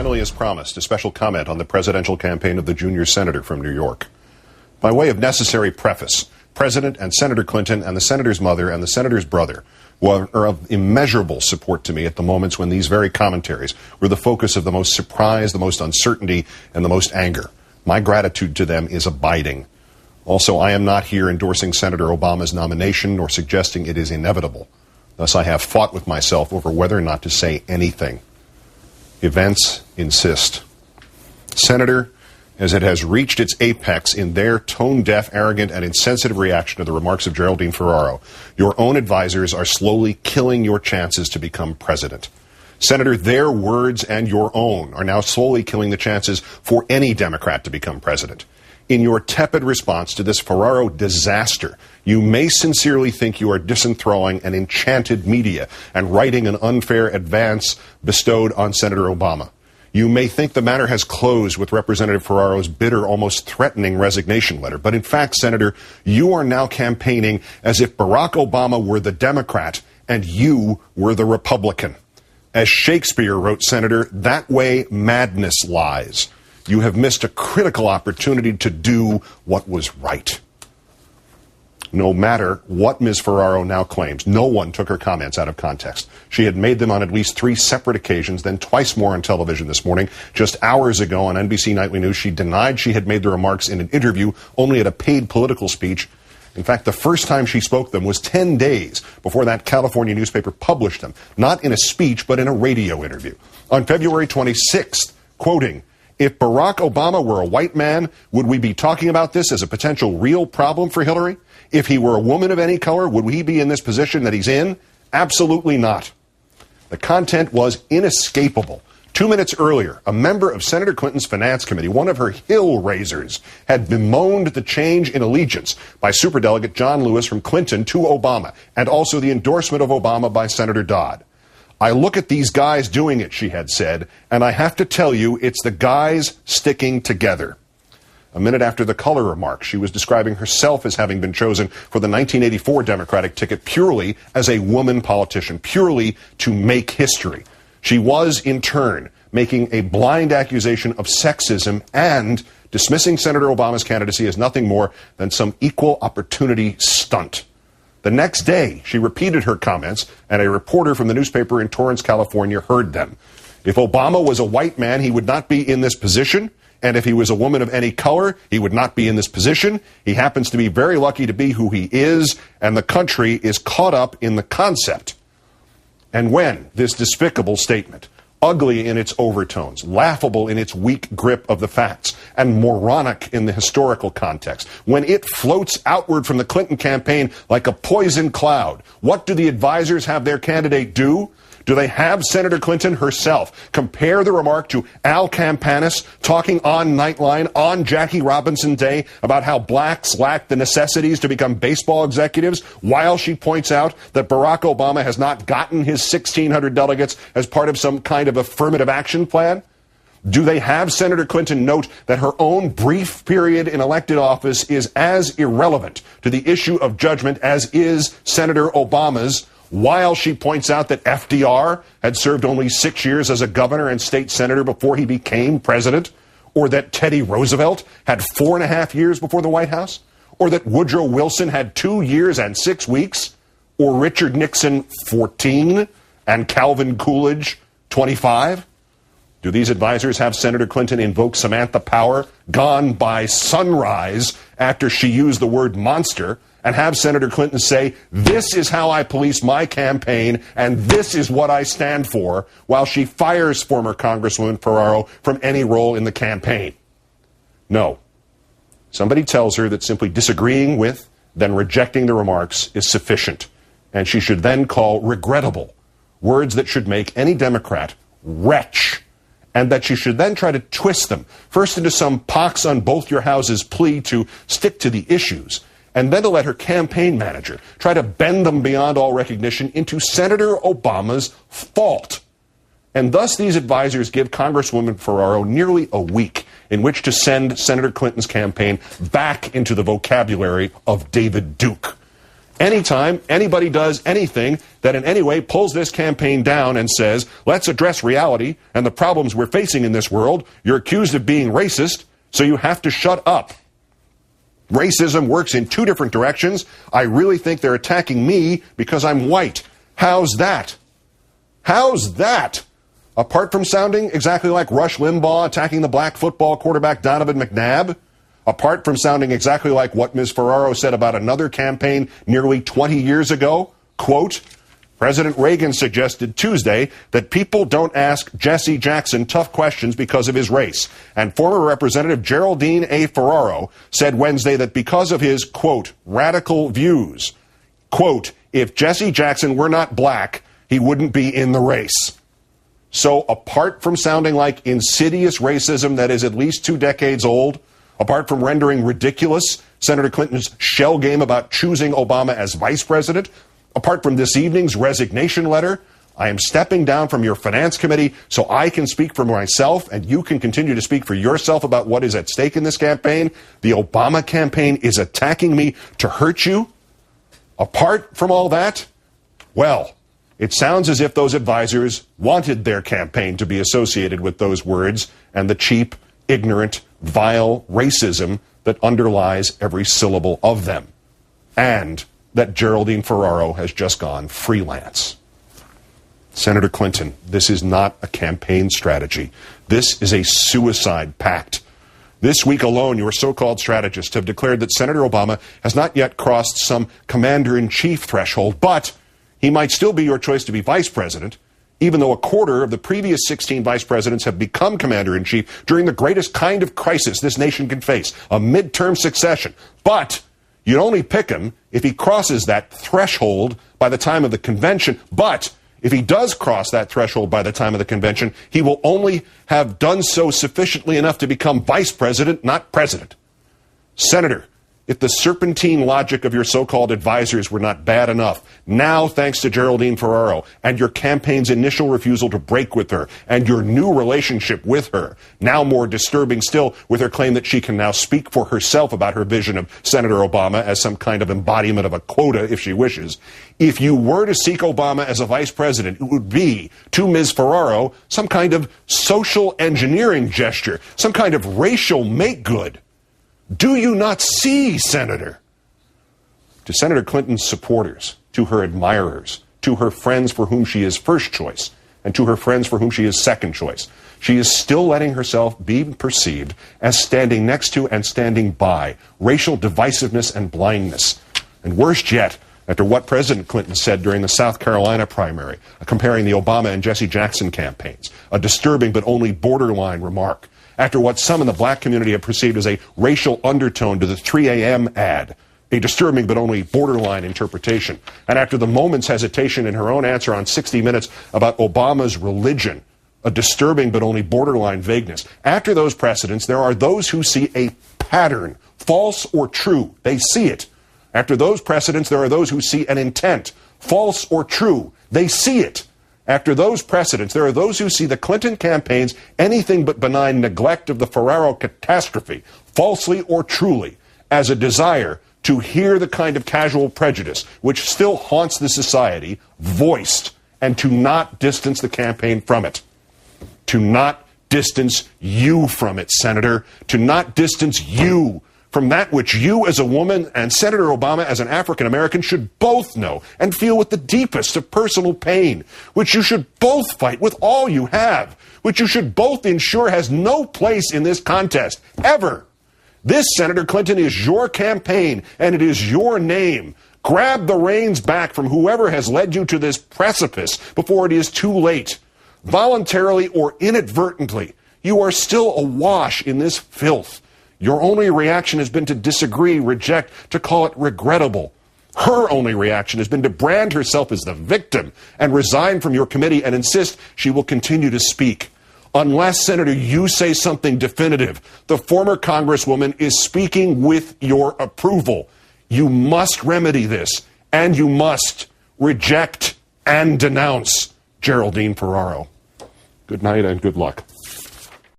finally, as promised, a special comment on the presidential campaign of the junior senator from New York. By way of necessary preface, President and Senator Clinton and the senator's mother and the senator's brother are of immeasurable support to me at the moments when these very commentaries were the focus of the most surprise, the most uncertainty, and the most anger. My gratitude to them is abiding. Also, I am not here endorsing Senator Obama's nomination nor suggesting it is inevitable. Thus, I have fought with myself over whether or not to say anything. Events insist. Senator, as it has reached its apex in their tone-deaf, arrogant, and insensitive reaction to the remarks of Geraldine Ferraro, your own advisors are slowly killing your chances to become president. Senator, their words and your own are now slowly killing the chances for any Democrat to become president. In your tepid response to this Ferraro disaster, you may sincerely think you are disenthralling an enchanted media and righting an unfair advance bestowed on Senator Obama. You may think the matter has closed with Representative Ferraro's bitter, almost threatening resignation letter. But in fact, Senator, you are now campaigning as if Barack Obama were the Democrat and you were the Republican. As Shakespeare wrote, Senator, that way madness lies. You have missed a critical opportunity to do what was right. No matter what Ms. Ferraro now claims, no one took her comments out of context. She had made them on at least 3 separate occasions, then twice more on television this morning. Just hours ago on NBC Nightly News, she denied she had made the remarks in an interview, only at a paid political speech. In fact, the first time she spoke them was 10 days before that California newspaper published them, not in a speech, but in a radio interview. On February 26th, quoting, "If Barack Obama were a white man, would we be talking about this as a potential real problem for Hillary? If he were a woman of any color, would he be in this position that he's in? Absolutely not." The content was inescapable. 2 minutes earlier, a member of Senator Clinton's Finance Committee, one of her hill raisers, had bemoaned the change in allegiance by Superdelegate John Lewis from Clinton to Obama, and also the endorsement of Obama by Senator Dodd. "I look at these guys doing it," she had said, "and I have to tell you, it's the guys sticking together." A minute after the color remark, she was describing herself as having been chosen for the 1984 Democratic ticket purely as a woman politician, purely to make history. She was, in turn, making a blind accusation of sexism and dismissing Senator Obama's candidacy as nothing more than some equal opportunity stunt. The next day, she repeated her comments, and a reporter from the newspaper in Torrance, California, heard them. If Obama was a white man, he would not be in this position. And if he was a woman of any color, he would not be in this position. He happens to be very lucky to be who he is, and the country is caught up in the concept. And when this despicable statement, ugly in its overtones, laughable in its weak grip of the facts, and moronic in the historical context, when it floats outward from the Clinton campaign like a poison cloud, what do the advisors have their candidate do? Do they have Senator Clinton herself compare the remark to Al Campanis talking on Nightline on Jackie Robinson Day about how blacks lack the necessities to become baseball executives, while she points out that Barack Obama has not gotten his 1,600 delegates as part of some kind of affirmative action plan? Do they have Senator Clinton note that her own brief period in elected office is as irrelevant to the issue of judgment as is Senator Obama's, while she points out that FDR had served only 6 years as a governor and state senator before he became president, or that Teddy Roosevelt had 4.5 years before the White House, or that Woodrow Wilson had 2 years and 6 weeks, or Richard Nixon 14 and Calvin Coolidge 25? Do these advisors have Senator Clinton invoke Samantha Power, gone by sunrise, after she used the word monster, and have Senator Clinton say, "This is how I police my campaign, and this is what I stand for," while she fires former Congresswoman Ferraro from any role in the campaign? No. Somebody tells her that simply disagreeing with, then rejecting the remarks is sufficient, and she should then call regrettable words that should make any Democrat wretch, and that she should then try to twist them, first into some pox on both your houses plea to stick to the issues, and then to let her campaign manager try to bend them beyond all recognition into Senator Obama's fault. And thus these advisors give Congresswoman Ferraro nearly a week in which to send Senator Clinton's campaign back into the vocabulary of David Duke. Anytime anybody does anything that in any way pulls this campaign down and says, let's address reality and the problems we're facing in this world, you're accused of being racist, so you have to shut up. Racism works in two different directions. I really think they're attacking me because I'm white. How's that? How's that? Apart from sounding exactly like Rush Limbaugh attacking the black football quarterback Donovan McNabb, apart from sounding exactly like what Ms. Ferraro said about another campaign nearly 20 years ago, quote, President Reagan suggested Tuesday that people don't ask Jesse Jackson tough questions because of his race. And former Representative Geraldine A. Ferraro said Wednesday that because of his, quote, radical views, quote, if Jesse Jackson were not black, he wouldn't be in the race. So apart from sounding like insidious racism that is at least 2 decades old, apart from rendering ridiculous Senator Clinton's shell game about choosing Obama as vice president, apart from this evening's resignation letter, I am stepping down from your finance committee so I can speak for myself and you can continue to speak for yourself about what is at stake in this campaign. The Obama campaign is attacking me to hurt you. Apart from all that, well, it sounds as if those advisors wanted their campaign to be associated with those words and the cheap, ignorant, vile racism that underlies every syllable of them. And that Geraldine Ferraro has just gone freelance. Senator Clinton, this is not a campaign strategy. This is a suicide pact. This week alone, your so-called strategists have declared that Senator Obama has not yet crossed some commander-in-chief threshold, but he might still be your choice to be vice president, even though a quarter of the previous 16 vice presidents have become commander-in-chief during the greatest kind of crisis this nation can face, a midterm succession. But you'd only pick him if he crosses that threshold by the time of the convention. But if he does cross that threshold by the time of the convention, he will only have done so sufficiently enough to become vice president, not president. Senator, if the serpentine logic of your so-called advisors were not bad enough, now thanks to Geraldine Ferraro and your campaign's initial refusal to break with her and your new relationship with her, now more disturbing still with her claim that she can now speak for herself about her vision of Senator Obama as some kind of embodiment of a quota if she wishes, if you were to seek Obama as a vice president, it would be, to Ms. Ferraro, some kind of social engineering gesture, some kind of racial make-good. Do you not see, Senator? To Senator Clinton's supporters, to her admirers, to her friends for whom she is first choice, and to her friends for whom she is second choice, she is still letting herself be perceived as standing next to and standing by racial divisiveness and blindness. And worst yet, after what President Clinton said during the South Carolina primary, comparing the Obama and Jesse Jackson campaigns, a disturbing but only borderline remark. After what some in the black community have perceived as a racial undertone to the 3 a.m. ad, a disturbing but only borderline interpretation. And after the moment's hesitation in her own answer on 60 Minutes about Obama's religion, a disturbing but only borderline vagueness. After those precedents, there are those who see a pattern, false or true. They see it. After those precedents, there are those who see an intent, false or true. They see it. After those precedents, there are those who see the Clinton campaign's anything but benign neglect of the Ferraro catastrophe, falsely or truly, as a desire to hear the kind of casual prejudice which still haunts the society voiced, and to not distance the campaign from it. To not distance you from it, Senator. To not distance you from that which you as a woman and Senator Obama as an African American should both know and feel with the deepest of personal pain, which you should both fight with all you have, which you should both ensure has no place in this contest, ever. This, Senator Clinton, is your campaign, and it is your name. Grab the reins back from whoever has led you to this precipice before it is too late. Voluntarily or inadvertently, you are still awash in this filth. Your only reaction has been to disagree, reject, to call it regrettable. Her only reaction has been to brand herself as the victim and resign from your committee and insist she will continue to speak. Unless, Senator, you say something definitive, the former Congresswoman is speaking with your approval. You must remedy this, and you must reject and denounce Geraldine Ferraro. Good night and good luck.